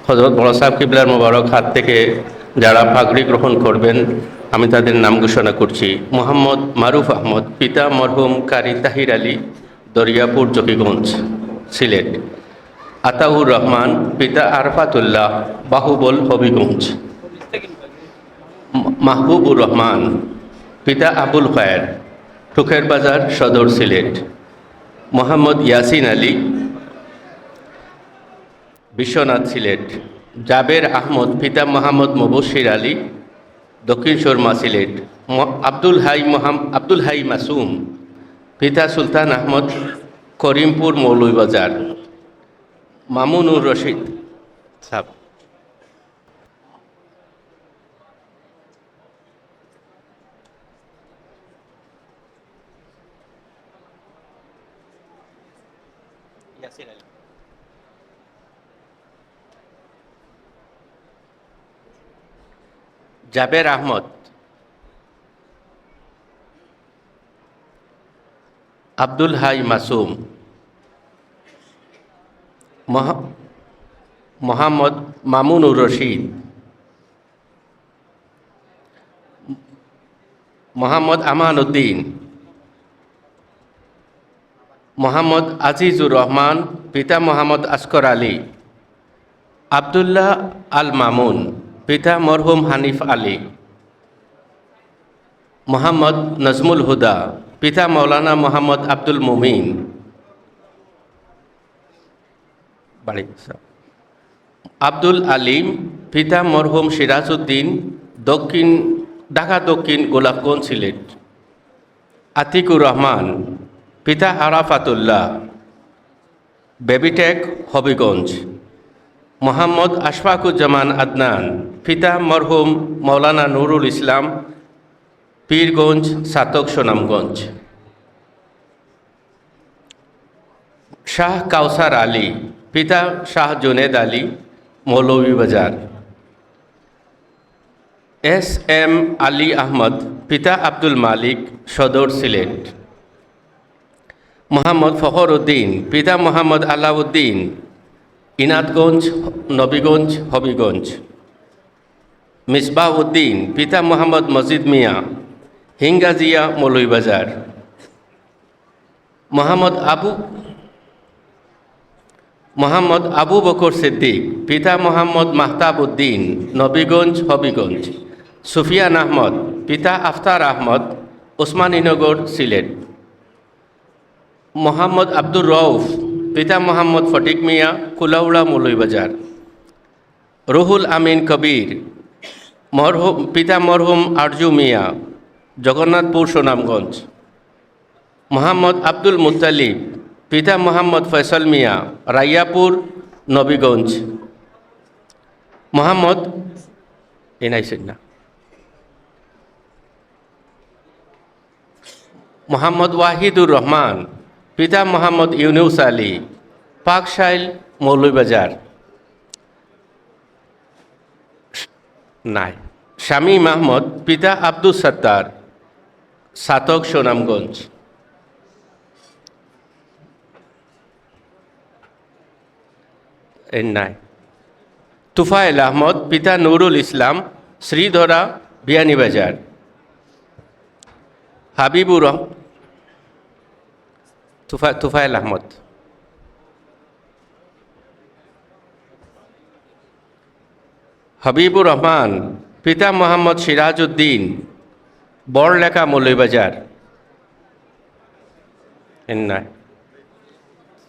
হযরত বড় সাহেব কিবলার মোবারক হাত থেকে যারা পাগড়ি গ্রহণ করবেন আমি তাদের নাম ঘোষণা করছি। মোহাম্মদ মারুফ আহমদ, পিতা মরহুম কারি তাহির আলী, দরিয়াপুর, জকিগঞ্জ, সিলেট। আতাউর রহমান, পিতা আরফাতুল্লাহ, বাহুবল, হবিগঞ্জ। মাহবুবুর রহমান, পিতা আবুল খায়ের, টুকের বাজার, সদর, সিলেট। মোহাম্মদ ইয়াসিন আলী, বিশ্বনাথ, সিলেট। জাবের আহমদ, পিতা মোহাম্মদ মুবশির আলী, দক্ষিণ সুরমা, সিলেট। আব্দুল হাই মাসুম, পিতা সুলতান আহমদ, করিমপুর, মৌলভীবাজার। মামুনুর রশিদ সাহ, জাবের আহমদ, আব্দুল হাই মাসুম, মোহাম্মদ মামুনুর রশিদ, মোহাম্মদ আমান উদ্দিন, মোহাম্মদ আজিজুর রহমান, পিতা মোহাম্মদ আসকর আলী। আবদুল্লাহ আল মামুন, পিতা মরহুম হানিফ আলী। মোহাম্মদ নজমুল হুদা, পিতা মৌলানা মোহাম্মদ আব্দুল মুমিন। আব্দুল আলিম, পিতা মরহুম সিরাজউদ্দিন, ঢাকা দক্ষিণ, গোলাপগঞ্জ, সিলেট। আতিকুর রহমান, পিতা আরাফাতুল্লাহ, বেবিটেক, হবিগঞ্জ। মোহাম্মদ আশফাকুজ্জামান আদনান, পিতা মরহুম মৌলানা নুরুল ইসলাম, পীরগঞ্জ, সাতক, সুনামগঞ্জ। শাহ কাউসার আলী, পিতা শাহ জুনেদ আলী, মৌলভীবাজার। এস এম আলী আহমদ, পিতা আব্দুল মালিক, সদর, সিলেট। মোহাম্মদ ফখর উদ্দিন, পিতা মোহাম্মদ আলাউদ্দিন, ইনাদগঞ্জ, নবীগঞ্জ, হবিগঞ্জ। মিসবাহ উদ্দিন, পিতা মোহাম্মদ মজিদ মিয়া, হিঙ্গাজিয়া, মৌলভীবাজার। মোহাম্মদ আবু বকর সিদ্দিক, পিতা মোহাম্মদ মাহতাব উদ্দিন, নবীগঞ্জ, হবিগঞ্জ। সুফিয়ান আহমদ, পিতা আফতার আহমদ, ওসমানীনগর, সিলেট। মোহাম্মদ আব্দুর রউফ, পিতা মোহাম্মদ ফটিক মিয়া, কুলাউড়া, মৌলভীবাজার। রুহুল আমিন কবির, পিতা মরহুম আরজু মিয়া, জগন্নাথপুর, সুনামগঞ্জ। মোহাম্মদ আব্দুল মুত্তালিব, পিতা মোহাম্মদ ফয়সল মিয়া, রাইয়াপুর, নবীগঞ্জ। মোহাম্মদ মোহাম্মদ ওয়াহিদুর রহমান, পিতা মোহাম্মদ ইউনুস আলী, পাকশাইল, মৌলভীবাজার। শামীম আহমদ, পিতা আব্দুল সত্তার, সাতক, সুনামগঞ্জ। তুফাইল আহমদ, পিতা নুরুল ইসলাম, শ্রীধরা, বিয়ানীবাজার। তুফাইল আহমদ। হাবিবুর রহমান, পিতা মোহাম্মদ সিরাজউদ্দিন, বড়লেখা, মৌলভীবাজার।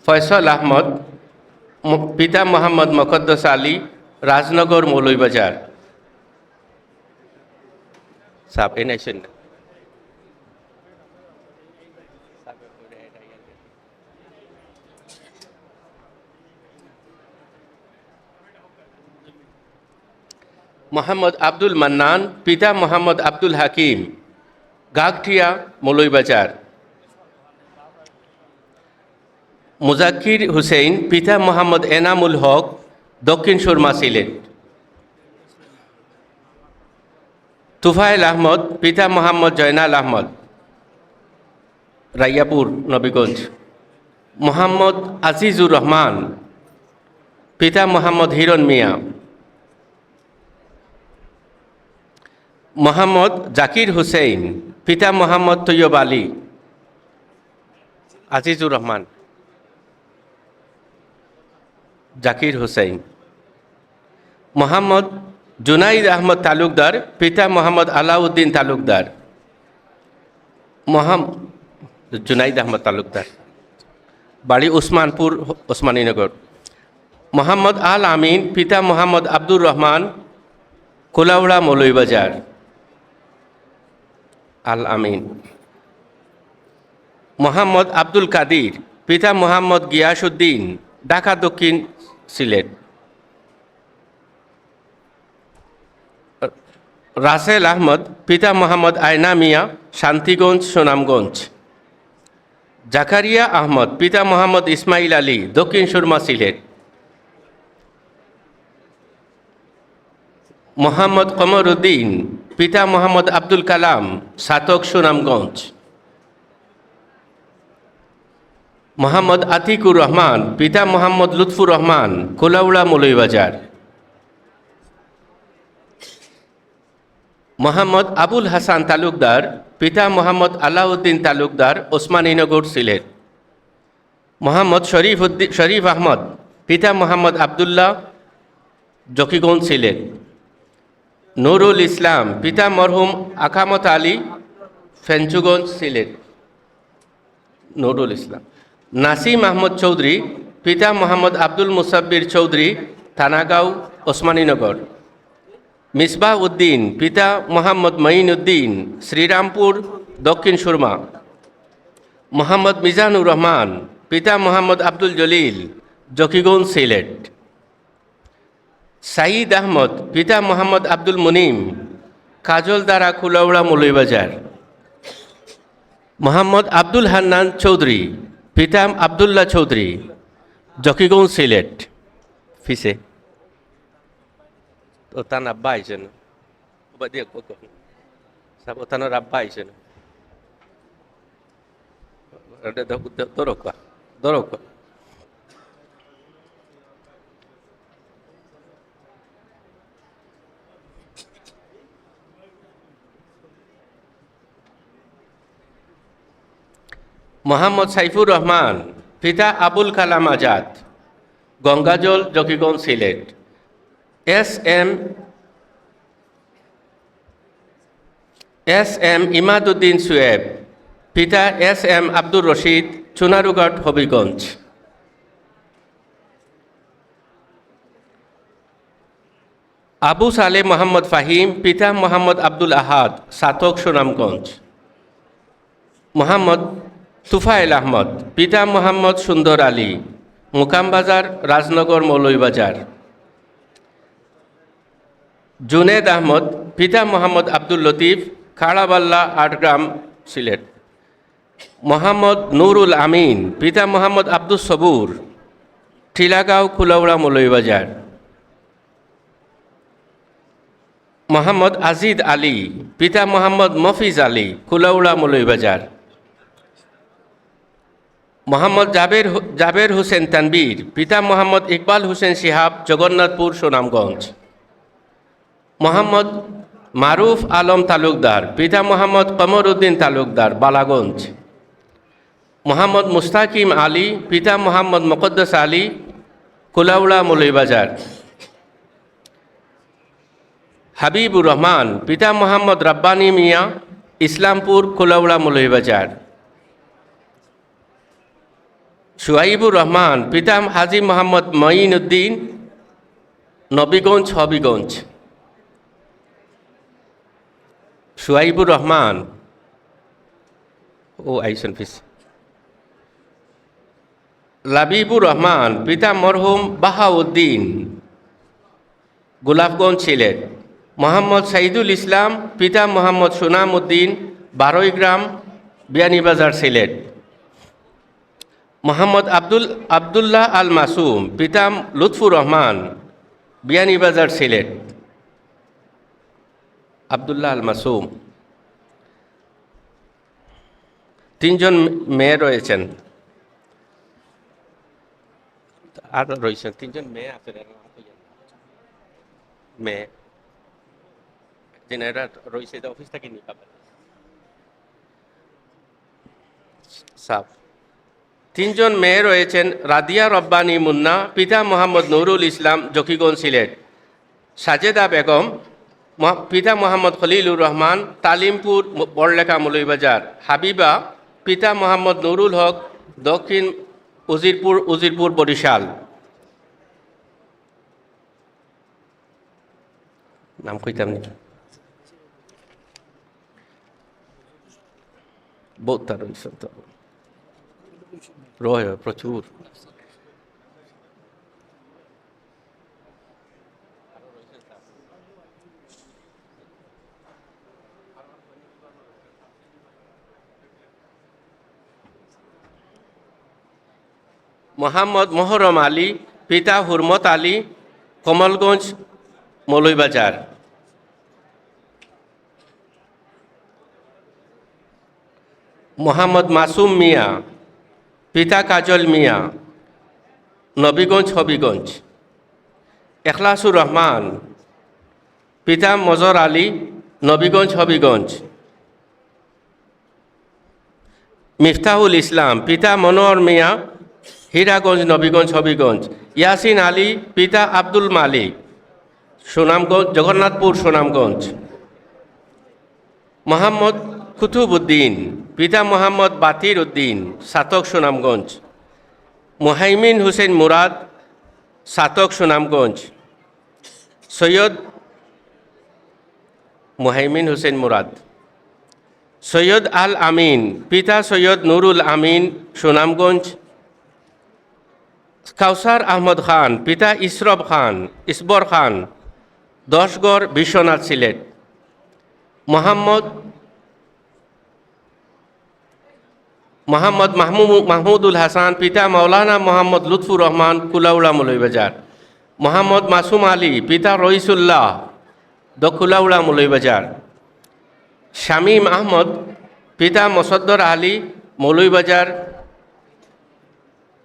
ফয়সল আহমদ, পিতা মোহাম্মদ মুকদ্দাস আলী, রাজনগর, মৌলভীবাজার। মোহাম্মদ আব্দুল মান্নান, পিতা মোহাম্মদ আব্দুল হাকিম, গাগঠিয়া, মৌলভীবাজার। মুজাক্কির হুসেইন, পিতা মোহাম্মদ এনামুল হক, দক্ষিণ সুরমা, সিলেট। তুফাইল আহমদ, পিতা মোহাম্মদ জয়নাল আহমদ, রাইয়াপুর, নবীগঞ্জ। মোহাম্মদ আজিজুর রহমান, পিতা মোহাম্মদ হিরণ মিয়া। মোহাম্মদ জাকির হুসেইন, পিতা মোহাম্মদ তৈয়ব আলী। আজিজুর রহমান, জাকির হুসেইন। মোহাম্মদ জুনাইদ আহমদ তালুকদার, পিতা মোহাম্মদ আলাউদ্দিন তালুকদার। জুনাইদ আহমদ তালুকদার, বাড়ি উসমানপুর, ওসমানীনগর। মোহাম্মদ আল আমিন, পিতা মোহাম্মদ আব্দুর রহমান, কোলাউড়া মৌলভীবাজার। আল আমিন। মোহাম্মদ আব্দুল কাদির, পিতা মোহাম্মদ গিয়াসউদ্দিন, ঢাকা দক্ষিণ, সিলেট। রাসেল আহমদ, পিতা মোহাম্মদ আয়না মিয়া, শান্তিগঞ্জ, সুনামগঞ্জ। জাকারিয়া আহমদ, পিতা মোহাম্মদ ইসমাইল আলী, দক্ষিণ সুরমা, সিলেট। মোহাম্মদ কমর উদ্দিন, পিতা মোহাম্মদ আব্দুল কালাম, সাতক, সুনামগঞ্জ। মোহাম্মদ আতিকুর রহমান, পিতা মোহাম্মদ লুৎফুর রহমান, কোলাউড়া মৌলভীবাজার। মোহাম্মদ আবুল হাসান তালুকদার, পিতা মোহাম্মদ আলাউদ্দিন তালুকদার, ওসমানীনগর, সিলেট। মোহাম্মদ শরীফ আহমদ, পিতা মোহাম্মদ আবদুল্লাহ, জকিগঞ্জ, সিলেট। নুরুল ইসলাম, পিতা মরহুম আকামত আলী, ফেঞ্চুগঞ্জ, সিলেট। নুরুল ইসলাম। নাসিম আহমদ চৌধুরী, পিতা মোহাম্মদ আব্দুল মুসাব্বির চৌধুরী, থানাগাঁও, ওসমানীনগর। মিসবাহ উদ্দিন, পিতা মোহাম্মদ মঈন উদ্দিন, শ্রীরামপুর, দক্ষিণ সুরমা। মোহাম্মদ মিজানুর রহমান, পিতা মোহাম্মদ আব্দুল জলিল, জকিগঞ্জ, সিলেট। সাঈদ আহমদ, পিতা মোহাম্মদ আব্দুল মুনিম, কাজলদারা, কুলাউড়া মৌলভীবাজার। মোহাম্মদ আব্দুল হান্নান চৌধুরী, পিতা আবদুল্লাহ চৌধুরী, জকিগঞ্জ, সিলেট। ফিসে ও তার আব্বা আইসেন, ও তার আব্বা আইসেন, দরক। মোহাম্মদ সাইফুর রহমান, পিতা আবুল কালাম আজাদ, গঙ্গাজল, জকিগঞ্জ, সিলেট। এস এম ইমাদুদ্দিন সুয়েব, পিতা এস এম আব্দুর রশিদ, চুনারুঘাট, হবিগঞ্জ। আবু সালে মোহাম্মদ ফাহিম, পিতা মোহাম্মদ আব্দুল আহাদ, সাতক, সুনামগঞ্জ। মোহাম্মদ তুফাইল আহমদ, পিতা মোহাম্মদ সুন্দর আলী, মুকামবাজার, রাজনগর, মৌলভীবাজার। জুনেদ আহমদ, পিতা মোহাম্মদ আব্দুল লতিফ, খাড়াবাল্লা, আটগ্রাম, সিলেট। মোহাম্মদ নুরুল আমিন, পিতা মোহাম্মদ আব্দুল সবুর, টিলাগাঁও, কুলাউড়া, মৌলভীবাজার। মোহাম্মদ আজিদ আলী, পিতা মোহাম্মদ মফিজ আলী, কুলাউড়া, মৌলভীবাজার। মোহাম্মদ জাবের হোসেন তানবীর, পিতা মোহাম্মদ ইকবাল হোসেন শিহাব, জগন্নাথপুর, সুনামগঞ্জ। মোহাম্মদ মারুফ আলম তালুকদার, পিতা মোহাম্মদ কমর উদ্দিন তালুকদার, বালাগঞ্জ। মোহাম্মদ মুস্তাকিম আলী, পিতা মোহাম্মদ মুকদ্দাস আলী, কুলাউড়া, মৌলভীবাজার। হাবিবুর রহমান, পিতা মোহাম্মদ রাব্বানি মিয়া, ইসলামপুর, কুলাউড়া, মৌলভীবাজার। শুয়াইবুর রহমান, পিতা হাজি মোহাম্মদ মঈন উদ্দিন, নবীগঞ্জ, হবিগঞ্জ। শুয়াইবুর রহমান ও আইসন ফিস। লাবিবুর রহমান, পিতা মরহুম বাহাউদ্দিন, গোলাপগঞ্জ, সিলেট। মোহাম্মদ সাইদুল ইসলাম, পিতা মোহাম্মদ সুনাম উদ্দিন, বারৈগ্রাম, বিয়ানীবাজার, সিলেট। মোহাম্মদ আবদুল্লাহ আল মাসুম, পিতা লুৎফুর রহমান, বিয়ানীবাজার, সিলেট। আবদুল্লাহ আল মাসুম। তিনজন মেয়ে রয়েছেন। আর রয়েছেন তিনজন মেয়ে আছে, মেয়ে যেনারা রয়েছে অফিস থেকে নিয়ে পাবেন সাফ। তিনজন মেয়ে রয়েছেন রাদিয়া রব্বানী মুন্না, পিতা মোহাম্মদ নুরুল ইসলাম, জকিগঞ্জ, সিলেট। সাজেদা বেগম, পিতা মোহাম্মদ খলিলুর রহমান, তালিমপুর, বড়লেখা, মৌলভীবাজার। হাবিবা, পিতা মোহাম্মদ নুরুল হক, দক্ষিণ উজিরপুর, বরিশাল। নাম কইতাম নি, বহুত রয়েছে তো, রয় প্রচুর। মোহাম্মদ মোহরম আলী, পিতা হুরমত আলী, কমলগঞ্জ, মৌলভীবাজার। মোহাম্মদ মাসুম মিয়া, পিতা কাজল মিয়া, নবীগঞ্জ, হবিগঞ্জ। এখলাসুর রহমান, পিতা মজর আলী, নবীগঞ্জ, হবিগঞ্জ। মিফতাহুল ইসলাম, পিতা মনোহর মিয়া, হীরাগঞ্জ, নবীগঞ্জ, হবিগঞ্জ। ইয়াসিন আলী, পিতা আব্দুল মালিক, সুনামগঞ্জ, জগন্নাথপুর, সুনামগঞ্জ। মোহাম্মদ কুতুবউদ্দিন, পিতা মোহাম্মদ বাতির উদ্দিন, সাতক, সুনামগঞ্জ। মুহাইমিন হুসেন মুরাদ, সাতক, সুনামগঞ্জ। সৈয়দ মুহাইমিন হুসেন মুরাদ। সৈয়দ আল আমিন, পিতা সৈয়দ নুরুল আমিন, সুনামগঞ্জ। কাউসার আহমদ খান, পিতা ইসবর খান, দশগড়, বিশ্বনাথ, সিলেট। মোহাম্মদ মাহমুদুল হাসান, পিতা মৌলানা মোহাম্মদ লুৎফুর রহমান, কুলাউড়া, মৌলভীবাজার। মোহাম্মদ মাসুম আলী, পিতা রইসুল্লাহ, কুলাউড়া, মৌলভীবাজার। শামীম আহমদ, পিতা মোসদ্দর আলী, মৌলভীবাজার।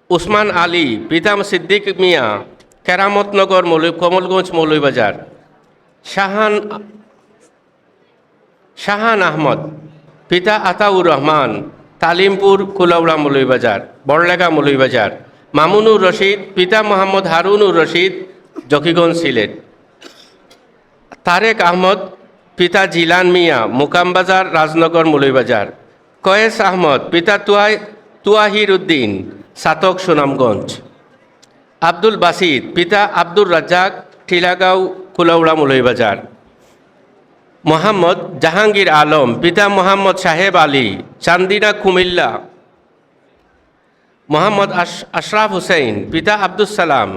উসমান আলী, পিতা সিদ্দিক মিয়া, কেরামতনগর, কমলগঞ্জ, মৌলভীবাজার। শাহান আহমদ, পিতা আতাউর রহমান, তালিমপুর, কুলাউড়া, মৌলভীবাজার, বড়লেখা, মৌলভীবাজার। মামুনুর রশিদ, পিতা মোহাম্মদ হারুনুর রশিদ, জকিগঞ্জ, সিলেট। তারেক আহমদ, পিতা জিলান মিয়া, মুকামবাজার, রাজনগর, মৌলভীবাজার। কয়েস আহমদ, পিতা তুয়াহির উদ্দিন, সাতক, সুনামগঞ্জ। আব্দুল বাসিদ, পিতা আব্দুর রাজ্জাক, টিলাগাঁও, কুলাউড়া, মৌলভীবাজার। মোহাম্মদ জাহাঙ্গীর আলম, পিতা মোহাম্মদ সাহেব আলী, চান্দিনা, কুমিল্লা। মোহাম্মদ আশরাফ হুসেন, পিতা আব্দুল সালাম,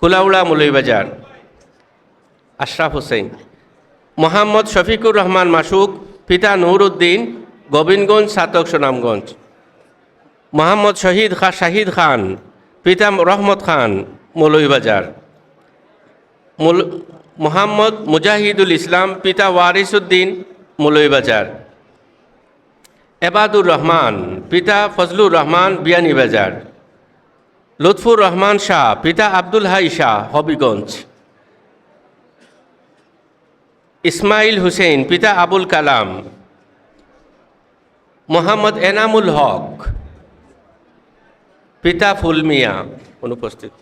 কুলাউড়া, মৌলভীবাজার। আশরাফ হুসেন। মোহাম্মদ শফিকুর রহমান মাসুক, পিতা নুরউদ্দিন, গোবিন্দগঞ্জ, সাতক, সুনামগঞ্জ। মোহাম্মদ শাহিদ খান, পিতা রহমত খান, মৌলভীবাজার। মোহাম্মদ মুজাহিদুল ইসলাম, পিতা ওয়ারিসউদ্দিন, মৌলভীবাজার। এবাদুর রহমান, পিতা ফজলুর রহমান, বিয়ানীবাজার। লুৎফুর রহমান শাহ, পিতা আব্দুল হাই শাহ, হবিগঞ্জ। ইসমাইল হুসেন, পিতা আবুল কালাম। মোহাম্মদ এনামুল হক, পিতা ফুলমিয়া, অনুপস্থিত।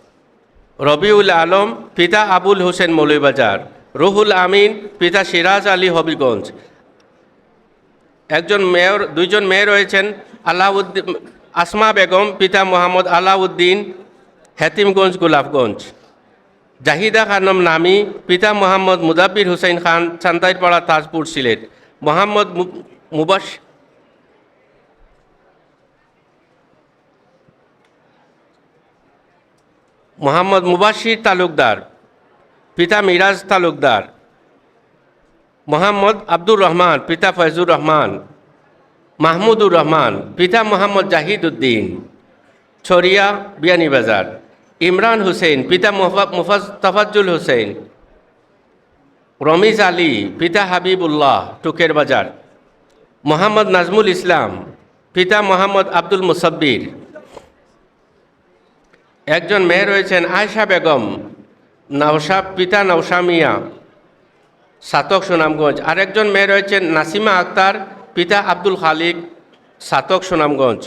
রবিউল আলম, পিতা আবুল হোসেন, মৌলভীবাজার। রুহুল আমিন, পিতা সিরাজ আলী, হবিগঞ্জ। দুইজন মেয়ে রয়েছেন আলাউদ্দিন, আসমা বেগম, পিতা মোহাম্মদ আলাউদ্দিন, হেতিমগঞ্জ, গোলাপগঞ্জ। জাহিদা খানম নামি, পিতা মোহাম্মদ মুদাব্বির হুসাইন খান, চান্তাইরপাড়া, তাজপুর, সিলেট। মোহাম্মদ মুবাশির তালুকদার, পিতা মিরাজ তালুকদার। মোহাম্মদ আব্দুর রহমান, পিতা ফয়জুর রহমান। মাহমুদুর রহমান, পিতা মোহাম্মদ জাহিদ উদ্দিন, ছড়িয়া, বিয়ানীবাজার। ইমরান হুসেন, পিতা তফাজ্জুল হুসেন। রমিজ আলী, পিতা হাবিবুল্লাহ, টুকের বাজার। মোহাম্মদ নাজমুল ইসলাম, পিতা মোহাম্মদ আব্দুল মুসাব্বির। একজন মেয়ে রয়েছেন আয়েশা বেগম, নওশা, পিতা নওশা মিয়া, সাতক সুনামগঞ্জ। আরেকজন মেয়ে রয়েছেন নাসিমা আক্তার, পিতা আব্দুল খালিক, সাতক সুনামগঞ্জ।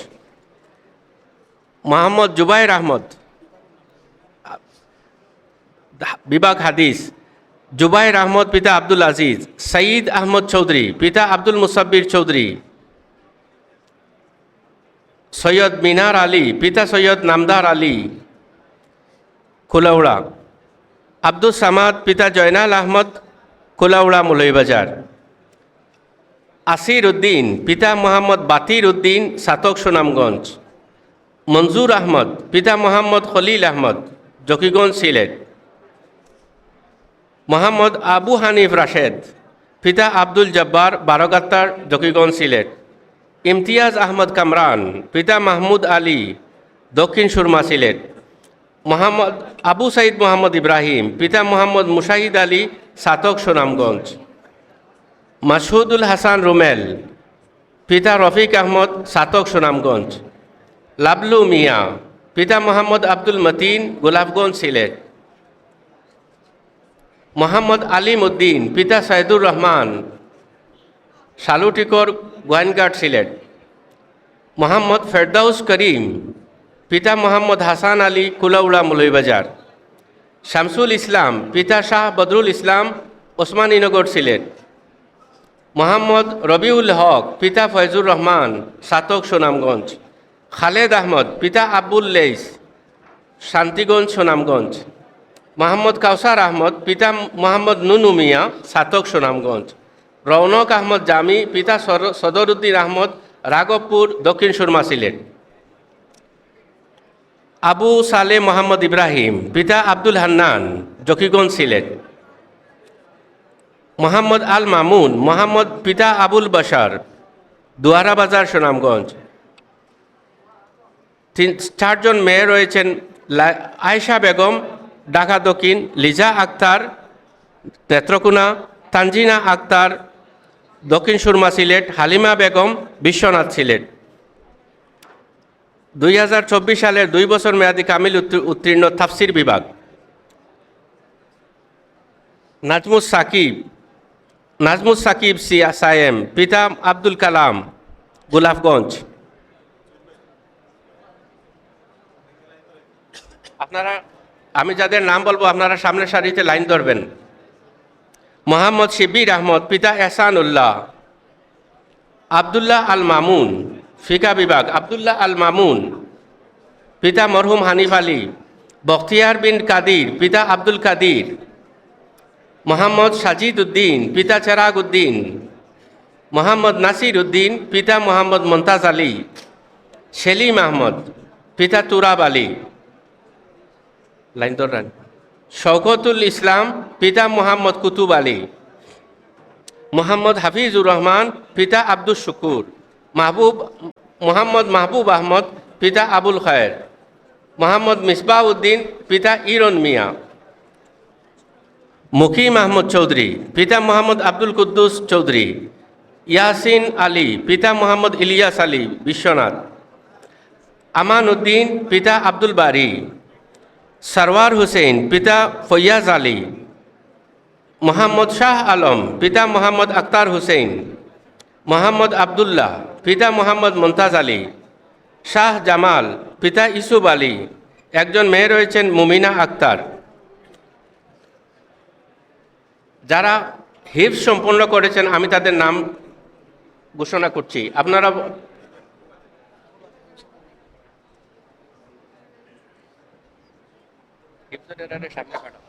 মোহাম্মদ জুবাইর আহমদ, বিভাগ হাদিস। জুবাইর আহমদ, পিতা আব্দুল আজিজ। সঈদ আহমদ চৌধুরী, পিতা আব্দুল মুসাব্বির চৌধুরী। সৈয়দ মিনার আলী, পিতা সৈয়দ নামদার আলী, কুলাউড়া। আব্দুল সামাদ, পিতা জয়নাল আহমদ, কুলাউড়া মৌলভীবাজার। আসির উদ্দিন, পিতা মোহাম্মদ বাতির উদ্দিন, সাতক সুনামগঞ্জ। মঞ্জুর আহমদ, পিতা মোহাম্মদ খলিল আহমদ, জকিগঞ্জ সিলেট। মোহাম্মদ আবু হানিফ রাশেদ, পিতা আব্দুল জব্বার, বারগাত্তার, জকিগঞ্জ সিলেট। ইমতিয়াজ আহমদ কামরান, পিতা মাহমুদ আলী, দক্ষিণ সুরমা সিলেট। মোহাম্মদ আবু সাইদ মোহাম্মদ ইব্রাহিম, পিতা মোহাম্মদ মুশাহিদ আলী, সাতক সুনামগঞ্জ। মাসুদুল হাসান রুমেল, পিতা রফিক আহমদ, সাতক সুনামগঞ্জ। লাবলু মিয়া, পিতা মোহাম্মদ আব্দুল মতিন, গোলাপগঞ্জ সিলেট। মোহাম্মদ আলিম উদ্দিন, পিতা সাইদুর রহমান, শালুটিকর, গোয়াইনঘাট সিলেট। মোহাম্মদ ফেরদাউস করিম, পিতা মোহাম্মদ হাসান আলী, কুলাউড়া মৌলভীবাজার। শামসুল ইসলাম, পিতা শাহ বদরুল ইসলাম, ওসমানীনগর সিলেট। মোহাম্মদ রবিউল হক, পিতা ফয়জুর রহমান, সাতক সুনামগঞ্জ। খালেদ আহমদ, পিতা আব্বুল লেইস, শান্তিগঞ্জ সুনামগঞ্জ। মোহাম্মদ কাউসার আহমদ, পিতা মোহাম্মদ নুনু মিয়া, সাতক সুনামগঞ্জ। রৌনক আহমদ জামি, পিতা সদরুদ্দিন আহমদ, রাঘবপুর, দক্ষিণ সুরমা সিলেট। আবু সালে মোহাম্মদ ইব্রাহিম, পিতা আব্দুল হান্নান, জকিগঞ্জ সিলেট। মোহাম্মদ আল মামুন মোহাম্মদ, পিতা আবুল বাশার, দুয়ারা বাজার সুনামগঞ্জ। চারজন মেয়ে রয়েছেন আয়েশা বেগম, ঢাকা দক্ষিণ। লিজা আক্তার, নেত্রকোনা। তানজিনা আক্তার, দক্ষিণ সুরমা সিলেট। হালিমা বেগম, বিশ্বনাথ সিলেট। 2024 সালের 2 বছর মেয়াদী কামিল উত্তীর্ণ তাফসির বিভাগ। নাজমুস সাকিব সায়েম, পিতা আব্দুল কালাম, গোলাপগঞ্জ। আপনারা, আমি যাদের নাম বলবো আপনারা সামনের সারিতে লাইন ধরবেন। মোহাম্মদ শিবির আহমদ, পিতা এহসান উল্লাহ। আবদুল্লাহ আল মামুন, ফিকা বিভাগ। আবদুল্লাহ আল মামুন, পিতা মরহুম হানিফ আলী। বখতিয়ার বিন কাদির, পিতা আব্দুল কাদির। মোহাম্মদ সাজিদ উদ্দিন, পিতা চেরাগ উদ্দিন। মোহাম্মদ নাসির উদ্দিন, পিতা মোহাম্মদ মমতাজ আলী। সেলিম আহমদ, পিতা তুরাব আলী। লাইন ধরেন। শওকতুল ইসলাম, পিতা মোহাম্মদ কুতুব আলী। মোহাম্মদ হাফিজুর রহমান, পিতা আব্দুল শুকুর। মোহাম্মদ মাহবুব আহমদ, পিতা আবুল খায়ের। মোহাম্মদ মিসবাহ উদ্দিন, পিতা ইরন মিয়া। মুকিম আহমদ চৌধুরী, পিতা মোহাম্মদ আব্দুল কুদ্দুস চৌধুরী। ইয়াসিন আলী, পিতা মোহাম্মদ ইলিয়াস আলী, বিশ্বনাথ। আমান উদ্দিন, পিতা আব্দুল বারি। সরওয়ার হুসেন, পিতা ফৈয়াজ আলী। মোহাম্মদ শাহ আলম, পিতা মোহাম্মদ আক্তার হুসেন। মোহাম্মদ আবদুল্লাহ, পিতা মোহাম্মদ মমতাজ আলী। শাহ জামাল, পিতা ইসুফ আলী। একজন মেয়ে রয়েছেন মুমিনা আক্তার। যারা হিফজ সম্পন্ন করেছেন আমি তাদের নাম ঘোষণা করছি। আপনারা সামনে কাটো।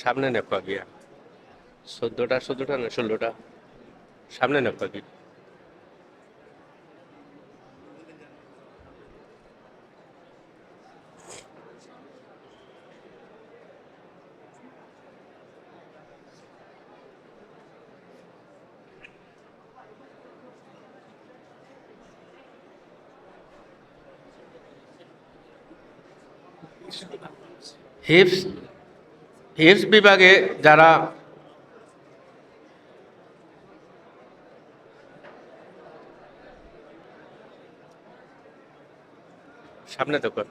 সামনে নেপা গিয়া 14টা না 16টা সামনে নেপা গিয়া। হিফস হিফস বিভাগে যারা সামনে তো কর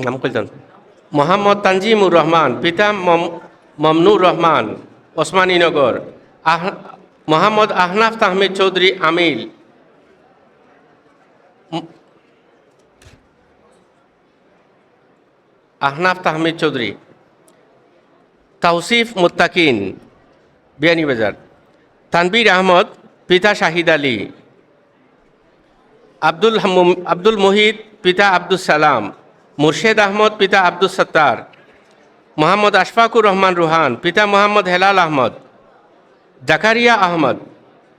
নাম কইতাম মোহাম্মদ তানজিমুর রহমান, পিতা মমনুর রহমান, ওসমানীনগর। মোহাম্মদ আহনাফ তাহমিদ চৌধুরী, আমিল। আহনাফ তাহমিদ চৌধুরী। তাওসিফ মুত্তাকিন, বিয়ানীবাজার। তানবীর আহমদ, পিতা শাহিদ আলী। আব্দুল মুহিত, পিতা আব্দুল সালাম। মুর্শেদ আহমদ, পিতা আব্দুল সত্তার। মোহাম্মদ আশফাকুর রহমান রুহান, পিতা মোহাম্মদ হেলাল আহমদ। জাকারিয়া আহমদ,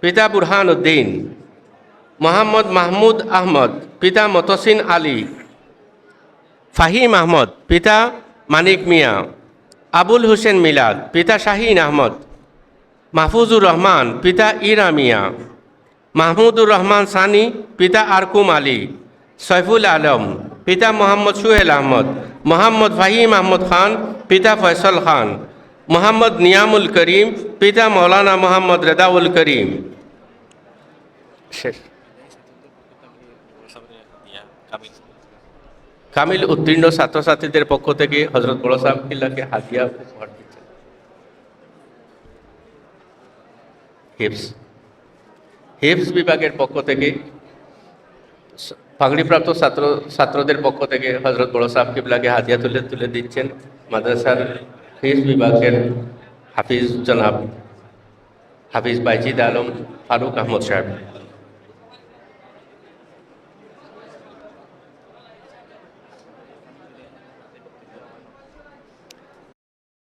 পিতা বুরহান উদ্দিন। মোহাম্মদ মাহমুদ আহমদ, পিতা মতসিন আলী। ফাহিম আহমদ, পিতা মানিক মিয়া। আবুল হোসেন মিলাদ, পিতা শাহিন আহমদ। মাহফুজুর রহমান, পিতা ইরা মিয়া। মাহমুদুর রহমান সানি, পিতা আরকুম আলী। সৈফুল আলম, পিতা মোহাম্মদ সুহেল আহমদ। মোহাম্মদ ফাহিম আহমদ খান, পিতা ফয়সল খান। মোহাম্মদ নিয়ামুল করিম, পিতা মৌলানা মোহাম্মদ রেদাউল করিম। শেষ। কামিল উত্তীর্ণ ছাত্রছাত্রীদের পক্ষ থেকে হজরত বড় সাহেব কিল্লাকে হাদিয়া উপহার দিচ্ছেন। হিফস বিভাগের পক্ষ থেকে পাগড়িপ্রাপ্ত ছাত্রদের পক্ষ থেকে হজরত বড় সাহেব কিবলাকে হাদিয়া তুলে দিচ্ছেন মাদ্রাসার হিফস বিভাগের হাফিজ জনাব হাফিজ বাইজিদ আলম ফারুক আহমদ সাহেব।